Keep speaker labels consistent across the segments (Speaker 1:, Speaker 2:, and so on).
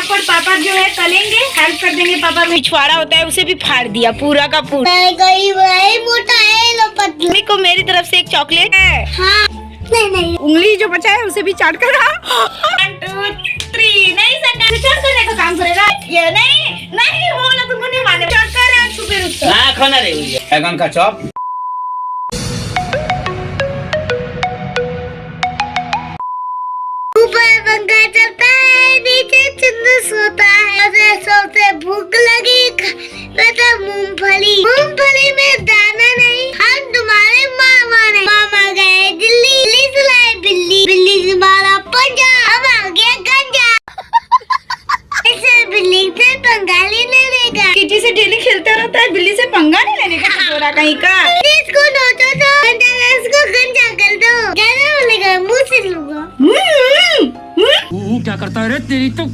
Speaker 1: फटाफट पापा जो है तलेंगे, हेल्प कर देंगे पापा।
Speaker 2: पिछवाड़ा होता है उसे भी फाड़ दिया पूरा का पूरा।
Speaker 1: मोटा है पतला।
Speaker 2: मम्मी को मेरी तरफ से एक चॉकलेट है।
Speaker 1: हाँ। नहीं
Speaker 2: उंगली जो बचा है उसे भी चाट कर।
Speaker 1: 1 2 3 नहीं सकता, चाट करने का काम करेगा ये। नहीं वो वाला तुमको नहीं माने, चाट कर रहा है छुपे रुक
Speaker 3: ना खाना रे बैगन का चॉप।
Speaker 1: ऊपर पंखा चलता है, नीचे चुन्नू सोता है। सोते भूख लगी तो मूंगफली में दाना नहीं। हम तुम्हारे मामा नहीं। मामा गए दिल्ली, दिल्ली से लाए बिल्ली, बिल्ली से मारा पंजा, अब आ गया गंजा। इसे बिल्ली से पंगा लेने देगा।
Speaker 2: किटी से डेली खेलता रहता है, बिल्ली से पंगा नहीं लेने का चोरा कहीं का।
Speaker 1: इसको नोचो तो इसको गंजा कर दो, ज्यादा बोलेगा मुँह से लूंगा।
Speaker 3: क्या करता है रे तेरी तो।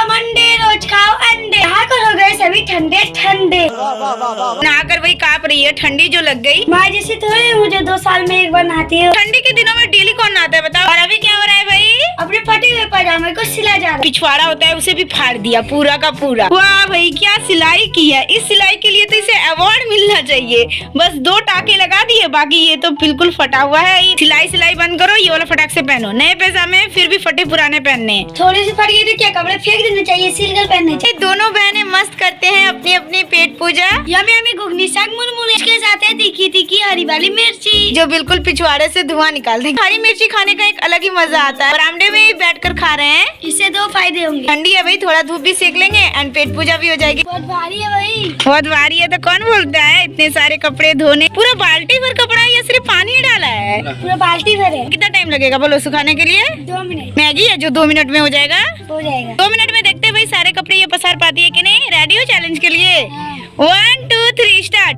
Speaker 1: मंडे रोज खाओ अंडे, हाथ हो गए सभी ठंडे ठंडे।
Speaker 2: नहाकर वही कांप रही है, ठंडी जो लग गई।
Speaker 1: माँ जैसे थोड़ी मुझे 2 साल में एक बार नहाती है।
Speaker 2: ठंडी के दिनों में डेली कौन नहाता है बताओ। और अभी क्या हो रहा है भाई?
Speaker 1: अपने फटे हुए पजामे को सिला जा रहा है।
Speaker 2: पिछवाड़ा होता है उसे भी फाड़ दिया पूरा का पूरा। वाह भाई क्या सिलाई की है। इस सिलाई के लिए तो इसे अवार्ड मिलना चाहिए। बस 2 टाके लगा दिए, बाकी ये तो बिल्कुल फटा हुआ है। सिलाई बंद करो, ये वाला फटाक से पहनो। नए पजामे फिर भी फटे पुराने पहनने।
Speaker 1: थोड़ी सी फट गई तो क्या कपड़े फेंक देने चाहिए, सिलकर पहनने चाहिए।
Speaker 2: दोनों बहनें मस्त करते हैं अपनी अपनी पेट पूजा।
Speaker 1: यमी घुगनी साग मुरमुरे, इसके साथ है तीखी हरी वाली मिर्ची
Speaker 2: जो बिल्कुल पिछवाड़े से धुआं निकाल देंगे। हरी मिर्ची खाने का एक अलग ही मजा आता है। बरामदे में ही बैठकर खा रहे हैं।
Speaker 1: इससे 2 फायदे होंगे।
Speaker 2: ठंडी है भाई, थोड़ा धूप भी सेक लेंगे एंड पेट पूजा भी हो जाएगी।
Speaker 1: बहुत भारी है भाई,
Speaker 2: बहुत भारी है तो कौन बोलता है। इतने सारे कपड़े धोने, पूरा बाल्टी भर कपड़ा है या सिर्फ पानी डाला है?
Speaker 1: पूरा बाल्टी भर है।
Speaker 2: कितना टाइम लगेगा बोलो सुखाने के लिए?
Speaker 1: 2 मिनट
Speaker 2: मैगी है जो 2 मिनट में हो जाएगा।
Speaker 1: हो जाएगा।
Speaker 2: 2 मिनट में देखते हैं भाई सारे कपड़े ये पसार पाती है कि नहीं। रेडी हो चैलेंज के लिए? 1 2 3 स्टार्ट।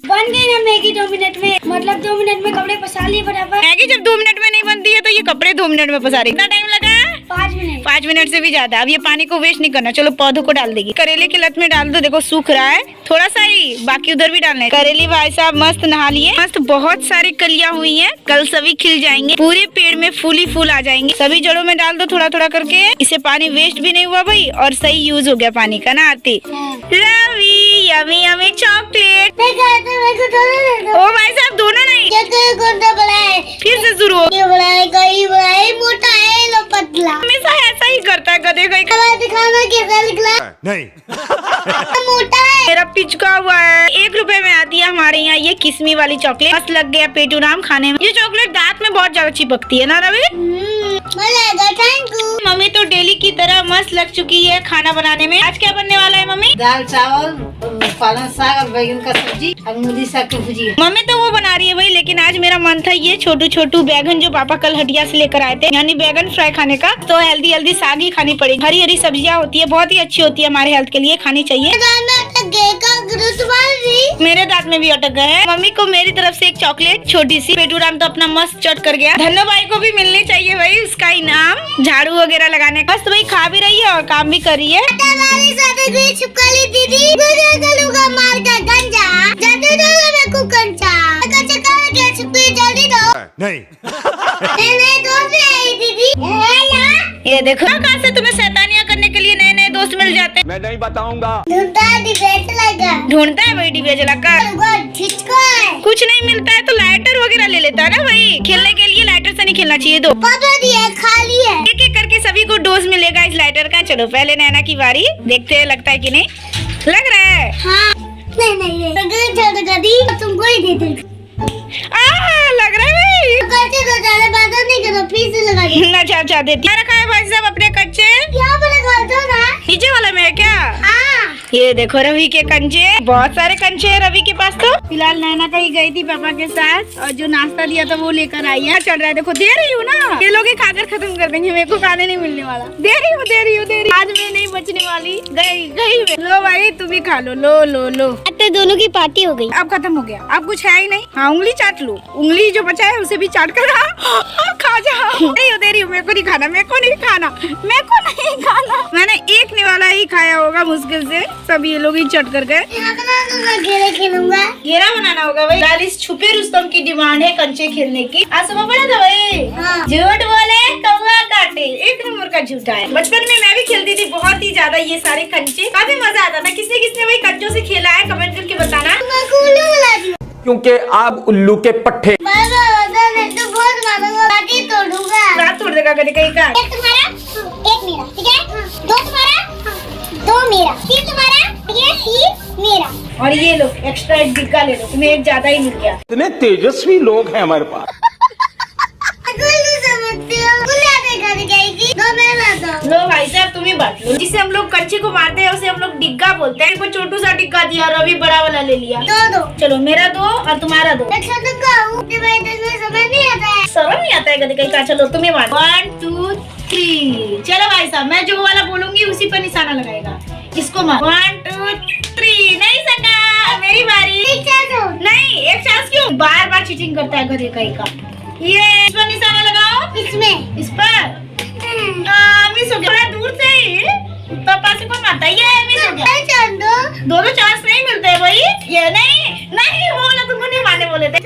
Speaker 1: बन गई ना मैगी 2 मिनट में, मतलब 2 मिनट में कपड़े पसार लिए बराबर।
Speaker 2: मैगी जब 2 मिनट में नहीं बनती है तो ये कपड़े 2 मिनट में पसारे। कितना टाइम लगा?
Speaker 1: 5 मिनट।
Speaker 2: 5 मिनट से भी ज्यादा। अब ये पानी को वेस्ट नहीं करना। चलो पौधों को डाल देगी। करेले की लत में डाल दो, देखो सूख रहा है थोड़ा सा ही, बाकी उधर भी डालना है। करेली भाई साहब मस्त नहा लिए। मस्त बहुत सारी कलियां हुई हैं, कल सभी खिल जाएंगे। पूरे पेड़ में फूल ही फूल आ जाएंगे। सभी जड़ों में डाल दो थोड़ा थोड़ा करके। इससे पानी वेस्ट भी नहीं हुआ भाई और सही यूज हो गया पानी का ना। आती रवि यमी यमी चॉकलेट। ओ भाई साहब दोनों नहीं, फिर से शुरू हो।
Speaker 1: मोटा है लो पतला,
Speaker 2: हमेशा ऐसा ही करता है गधे का।
Speaker 1: दिखाना कैसा निकला?
Speaker 3: नहीं
Speaker 1: मोटा है।
Speaker 2: मेरा पिचका हुआ है। 1 रुपए में आती है हमारे यहाँ ये किस्मी वाली चॉकलेट। मस्त लग गया पेटू राम खाने में। ये चॉकलेट दांत में बहुत ज्यादा चिपकती है ना रवि?
Speaker 1: Thank you.
Speaker 2: मम्मी तो डेली की तरह मस्त लग चुकी है खाना बनाने में। आज क्या बनने वाला है मम्मी?
Speaker 4: दाल चावल, पालक साग और बैगन का सब्जी और मूली साग की भुजिया।
Speaker 2: मम्मी तो वो बना रही है भाई, लेकिन आज मेरा मन था ये छोटू बैगन जो पापा कल हटिया से लेकर आए थे, यानी बैगन फ्राई खाने का। तो हेल्दी साग ही खानी पड़ेगी। हरी हरी सब्जियाँ होती है, बहुत ही अच्छी होती है हमारे हेल्थ के लिए, खानी चाहिए। मेरे दांत में भी अटक गए हैं। मम्मी को मेरी तरफ से एक चॉकलेट छोटी सी। पेटू राम तो अपना मस्त चट कर गया। धन्नो भाई को भी मिलनी चाहिए भाई उसका इनाम, झाड़ू वगैरह लगाने का। मस्त भाई खा भी रही है और काम भी कर रही है। ये देखो कहाँ से तुम्हें शैतानियाँ करने के लिए नए नए दोस्त मिल जाते हैं।
Speaker 3: मैं नहीं बताऊंगा।
Speaker 2: ढूंढता है भाई डिबिया जलाकर। कुछ नहीं मिलता है तो लाइटर वगैरह ले लेता है ना भाई। खेलने के लिए लाइटर से नहीं खेलना चाहिए। दो
Speaker 1: खाली है।
Speaker 2: एक एक करके सभी को डोज मिलेगा इस लाइटर का। चलो पहले नैना की बारी, देखते हैं लगता है कि नहीं। लग रहा है
Speaker 1: हाँ। नहीं तुमको ही दे देंगे।
Speaker 2: लग रहा है भाई।
Speaker 1: नहीं करो, फिर से लगा दे।
Speaker 2: अच्छा देती। क्या रखा है भाई साहब अपने कच्चे?
Speaker 1: यहाँ पर लगा दो ना।
Speaker 2: नीचे वाला में है क्या?
Speaker 1: हाँ।
Speaker 2: ये देखो रवि के कंचे, बहुत सारे कंचे हैं रवि के पास। तो फिलहाल नैना कहीं गई थी पापा के साथ और जो नाश्ता दिया था वो लेकर आई है। चल रहा है देखो, दे रही हूँ ना। ये लोग खाकर खत्म कर देंगे, मेरे को खाने नहीं मिलने वाला। दे रही हूँ आज मैं नहीं बचने वाली। गई लो भाई तुम ही खा लो। लो
Speaker 1: लगता है दोनों की पार्टी हो गई।
Speaker 2: अब खत्म हो गया, अब कुछ है ही नहीं। हाँ उंगली चाट लो, उंगली जो बचा है उसे भी चाट कर खा जाओ। नहीं दे रही हूँ, मेरे को नहीं खाना, मेरे को नहीं खाना, मेरे को नहीं खाना। मैंने एक निवाला ही खाया होगा मुश्किल से, सब ये लोग ही चट कर गए।
Speaker 1: घेरा खेलूंगा,
Speaker 2: घेरा बनाना होगा भाई। गाल इस छुपे रुस्तम की डिमांड है कंचे खेलने की। आज सुबह पड़ा था भाई।
Speaker 1: हाँ।
Speaker 2: झूठ बोले कौवा काटे, एक नंबर का झूठा है। बचपन में मैं भी खेलती थी बहुत ही ज्यादा ये सारे कंचे, काफी मजा आता था। किसने किसने भाई कंचों से खेला है कमेंट करके बताना।
Speaker 3: क्योंकि आप उल्लू के पट्टे।
Speaker 1: तो बहुत मारूंगा, बाकी तोड़ूंगा।
Speaker 2: रात तोड़ देगा कभी कहीं का।
Speaker 1: एक तुम्हारा, एक मेरा, ठीक है? दो तुम्हारा, दो मेरा, तीन तुम्हारा, ये तीन मेरा।
Speaker 2: और ये लो एक्स्ट्रा एक डिग्गा ले लो, तुम्हें एक ज्यादा ही मिल गया।
Speaker 3: इतने तेजस्वी लोग हैं हमारे पास।
Speaker 2: लो भाई साहब तुम ही बांट लो। जिसे हम लोग कंचे को मारते हैं उसे हम लोग डिग्गा बोलते हैं। कोई छोटू सा डिग्गा दिया और अभी बड़ा वाला ले लिया।
Speaker 1: दो
Speaker 2: चलो मेरा दो और तुम्हारा दो।
Speaker 1: समझ नहीं आता है।
Speaker 2: समझ नहीं आता है कभी कहीं का। चलो तुम्हें बांट। 1 2 3। चलो भाई साहब मैं जो वाला बोलूंगी उसी पर निशाना लगाएगा। इसको मार। 1 2 3। नहीं सका, मेरी बारी। नहीं एक चांस क्यों, बार बार चीटिंग करता है गधे कहीं का। ये इस पर निशाना लगाओ।
Speaker 1: इसमें
Speaker 2: इस पर मिस हो गया। थोड़ा दूर से ही पापा से कौन मारता है। ये मिस हो गया। दो चांस नहीं मिलते हैं भाई। ये नहीं वो वाला तुमको नहीं मारने बोले थे।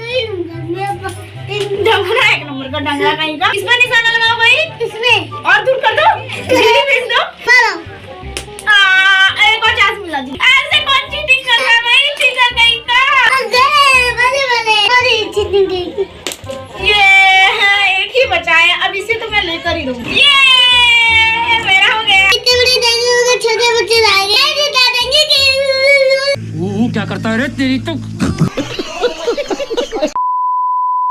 Speaker 2: डंगरा एक नंबर का डंगरा कहीं का। इसमें निशाना लगाओ भाई।
Speaker 1: इसमें
Speaker 2: और दूर कर दो, भेज दो। एक और चांस मिला जी। ऐसे कौन चीटिंग कर रहा है भाई, चीटर कहीं का। ये एक ही बचा है, अब इसे तो मैं लेकर ही रहूंगी। ये मेरा हो गया।
Speaker 1: छोटे बच्चे लाएंगे
Speaker 3: क्या करता है रे तेरी तो।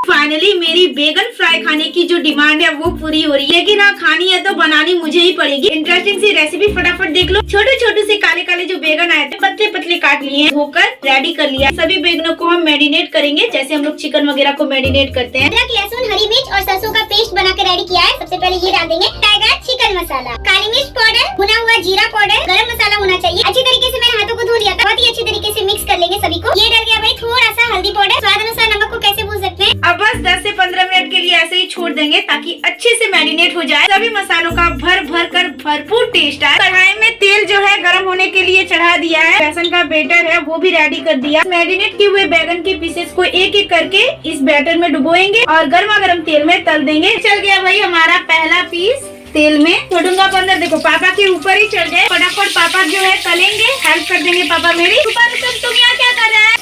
Speaker 2: फाइनली मेरी बेगन फ्राई खाने की जो डिमांड है वो पूरी हो रही है। लेकिन हाँ खानी है तो बनानी मुझे ही पड़ेगी। इंटरेस्टिंग सी रेसिपी फटाफट देख लो। छोटे छोटे से काले काले जो बेगन आए थे पतले पतले काट लिए हैं, धोकर रेडी कर लिया। सभी बेगनों को हम मैरिनेट करेंगे जैसे हम लोग चिकन वगैरह को मैरिनेट करते हैं।
Speaker 1: अदरक, लहसुन, हरी मिर्च और सरसों का पेस्ट बना के रेडी किया है। सबसे पहले ये डाल देंगे टाइगर चिकन मसाला, काली मिर्च पाउडर, भुना हुआ जीरा पाउडर, गरम मसाला होना चाहिए। अच्छी तरीके से मैंने हाथों को धो लिया था। बहुत ही अच्छी तरीके से मिक्स कर लेंगे सभी को। ये डल गया भाई थोड़ा सा हल्दी पाउडर, स्वाद अनुसार नमक को कैसे भूल सकते हैं।
Speaker 2: अब बस 10 से 15 मिनट के लिए ऐसे ही छोड़ देंगे ताकि अच्छे से मैरिनेट हो जाए। सभी मसालों का भर भर कर भरपूर टेस्ट आए। कढ़ाई में तेल जो है गर्म होने के लिए चढ़ा दिया है। बेसन का बैटर है वो भी रेडी कर दिया। मैरिनेट किए हुए बैगन के पीसेस को एक एक करके इस बैटर में डुबोएंगे और गर्मा गर्म तेल में तल देंगे। चल गया भाई हमारा पहला पीस तेल में। छोड़ूंगा तो अंदर देखो पापा के ऊपर ही चढ़ गए। फटाफट पापा जो है तलेंगे, हेल्प कर देंगे पापा मेरी। तुम यहाँ क्या कर रहा है?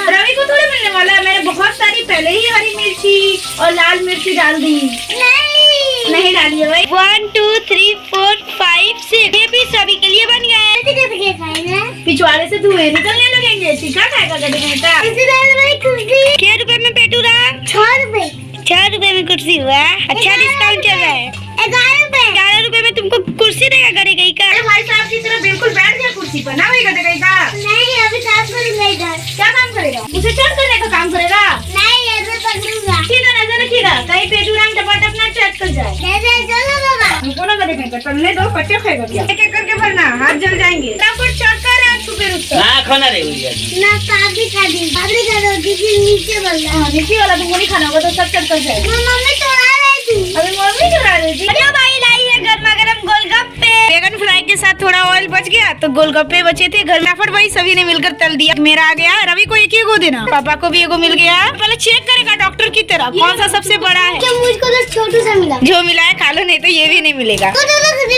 Speaker 2: रवि को थोड़ा मिलने वाला है। मैंने बहुत सारी पहले ही हरी मिर्ची और लाल मिर्ची डाल दी। नहीं डाली है भाई। 1 2 3 4 5 6। ये भी सभी के लिए बन गया है। पिछवाड़े से धुएं निकलने लगेंगे। चिका खाएगा कभी नहीं था। क्या रुपए में पेटू रहा? 6 रुपए में कुर्सी हुआ। अच्छा डिस्काउंट चल रहा है। 11 रुपए में तुमको कुर्सी देगा गधे कहीं का। भाई साहब की तरह बिल्कुल बैठ गया कुर्सी पर ना, वही गधे कहीं का।
Speaker 1: नहीं अभी काम करूंगा इधर।
Speaker 2: क्या काम करेगा? उसे चढ़ करने का काम करेगा।
Speaker 1: नहीं ऐसे पकड़ूंगा।
Speaker 2: ठीक है नजर रखिएगा कहीं पेटू रंग टपाटप ना चट कर जाए।
Speaker 1: चलो बाबा।
Speaker 2: हमको ना गधे कहीं का चलने दो, बच्चे खाएगा क्या। एक एक करके भरना, हाथ जल जाएंगे। कुछ चक्कर है छुपे रुस्तम।
Speaker 3: ना खाना रे भैया।
Speaker 1: ना सादी खा दी। बाबरी खा दो क्योंकि नीचे बन रहा है।
Speaker 2: नीचे वाला तुमको नहीं खाना होगा तो सब चट कर जाएगा।
Speaker 1: मम्मी चुरा रही थी।
Speaker 2: अभी मम्मी चुरा रही थी। अरे भाई लाई है गर्मा गर्म गोलगप्पे। बैगन फ्राई के साथ थोड़ा ऑयल बच गया तो गोलगप्पे बचे थे घर में। फट भाई सभी ने मिलकर तल दिया। मेरा आ गया, रवि को एक ही को देना, पापा को भी एगो मिल गया। पहले चेक करेगा डॉक्टर की तरह कौन सा सबसे बड़ा है।
Speaker 1: क्या मुझको तो छोटू सा मिला।
Speaker 2: जो मिला है खा लो, नहीं तो ये भी नहीं मिलेगा।
Speaker 1: तो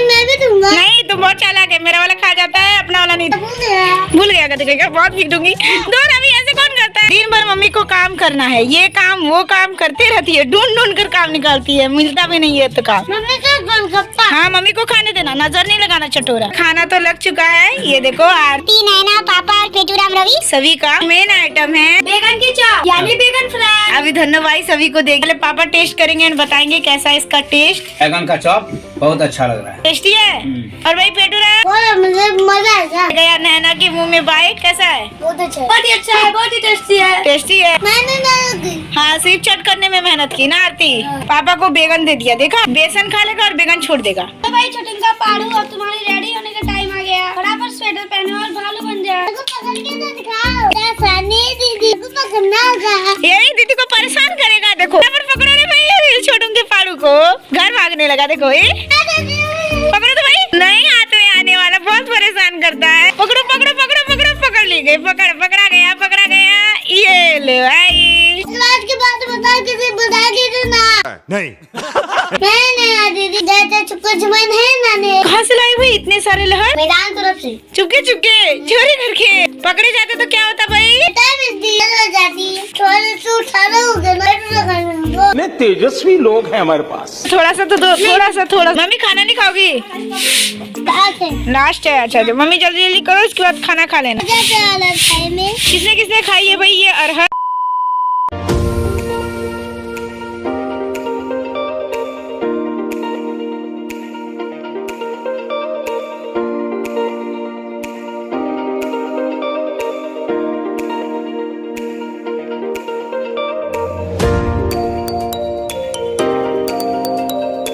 Speaker 1: मैं भी दूंगा।
Speaker 2: नहीं तुम बहुत चालाक है, मेरा वाला खा जाता है अपना वाला नहीं। भूल गया कभी बहुत पीटूंगी। दो रवि ऐसे कौन करता है? दिन भर मम्मी को काम करना है, ये काम वो काम करते रहती है, ढूंढ ढूंढ कर काम निकालती है, मिलता भी नहीं है तो काम।
Speaker 1: मम्मी का गोलगप्पा।
Speaker 2: हाँ मम्मी को खाने देना, नजर नहीं लगाना चटोरा। खाना तो लग चुका है, ये देखो आरती,
Speaker 1: नैना, पापा और पेटूराम रवि
Speaker 2: सभी का मेन आइटम है बैगन की चाप यानी बैगन फ्राई। अभी धन्यवाद भाई सभी को देख ले। पापा टेस्ट करेंगे और बताएंगे कैसा है इसका टेस्ट।
Speaker 3: बैगन का चॉप बहुत अच्छा लग रहा है।
Speaker 2: टेस्टी है। और भाई पेटूरा
Speaker 1: मुझे मजा आएगा।
Speaker 2: गया नैना के मुंह में बाइट कैसा है?
Speaker 1: बहुत अच्छा है।
Speaker 2: बहुत ही अच्छा है, बहुत ही टेस्टी है। टेस्टी है।
Speaker 1: मैंने नहीं
Speaker 2: हाँ सिर्फ चट करने में मेहनत की ना आरती। पापा को बैगन दे दिया, देखा बेसन खा लेगा और बैगन छोड़ देगा।
Speaker 1: तो भाई छोटू का पारू अब तुम्हारी रेडी होने का टाइम आ गया। फटाफट स्वेटर पहनो और मेरे को पकड़ना होगा।
Speaker 2: यही दीदी को परेशान करेगा। देखो पर पकड़ो रे भाई छोटू के पाड़ू को, घर भागने लगा। देखो ये पकड़ो तो भाई, नहीं हाथ में आने वाला, बहुत परेशान करता है। पकड़ो पकड़ो पकड़ो पकड़ो, पकड़ ली गई, पकड़ा गया पकड़ा गया। ये ले भाई,
Speaker 1: आज के बाद बता किसी बता के ना
Speaker 5: नहीं
Speaker 1: नहीं दीदी जैसे चुपके जुबान है ना ने।
Speaker 2: कहाँ से लाई भाई इतने सारे लहर?
Speaker 1: मैदान तरफ से
Speaker 2: चुपके चुपके चोरी करके पकड़े जाते तो क्या होता भाई?
Speaker 1: हो जाती है। थोड़े से उठाना होगा ना।
Speaker 3: इतने तेजस्वी लोग हैं हमारे पास।
Speaker 2: थोड़ा सा तो दो, थोड़ा। मम्मी खाना नहीं खाओगी? लास्ट है। अच्छा जो मम्मी जल्दी जल्दी करो, उसके बाद खाना खा लेना।
Speaker 1: में
Speaker 2: किसने किसने खाई है भाई ये अरहर?